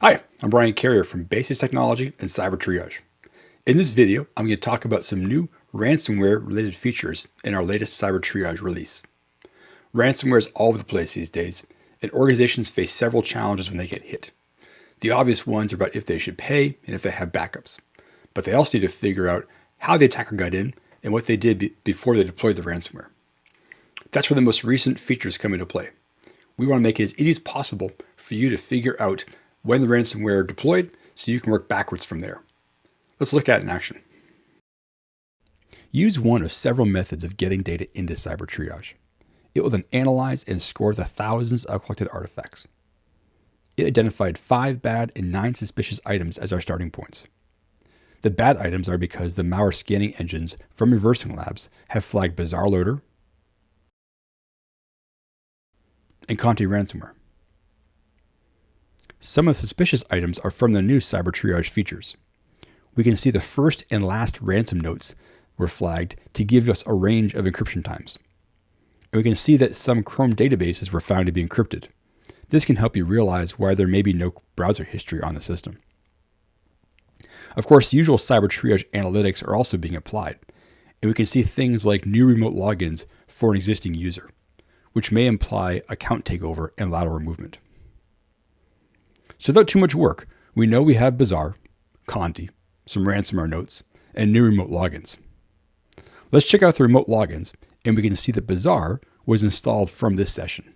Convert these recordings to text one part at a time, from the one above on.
Hi, I'm Brian Carrier from Basics Technology and Cyber Triage. In this video, I'm going to talk about some new ransomware-related features in our latest Cyber Triage release. Ransomware is all over the place these days, and organizations face several challenges when they get hit. The obvious ones are about if they should pay and if they have backups. But they also need to figure out how the attacker got in and what they did before they deployed the ransomware. That's where the most recent features come into play. We want to make it as easy as possible for you to figure out when the ransomware deployed so you can work backwards from there. Let's look at it in action. Use one of several methods of getting data into Cyber Triage. It will then analyze and score the thousands of collected artifacts. It identified 5 bad and 9 suspicious items as our starting points. The bad items are because the malware scanning engines from reversing labs have flagged Bizarre Loader and Conti ransomware. Some of the suspicious items are from the new Cyber Triage features. We can see the first and last ransom notes were flagged to give us a range of encryption times. And we can see that some Chrome databases were found to be encrypted. This can help you realize why there may be no browser history on the system. Of course, the usual Cyber Triage analytics are also being applied, and we can see things like new remote logins for an existing user, which may imply account takeover and lateral movement. So without too much work, we know we have Bizarre, Conti, some ransomware notes, and new remote logins. Let's check out the remote logins, and we can see that Bizarre was installed from this session.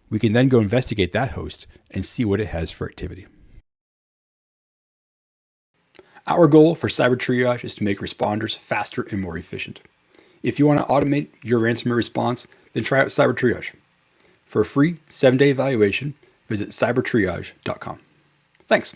We can then go investigate that host and see what it has for activity. Our goal for Cyber Triage is to make responders faster and more efficient. If you want to automate your ransomware response, then try out Cyber Triage. For a free 7-day evaluation, visit cybertriage.com. Thanks.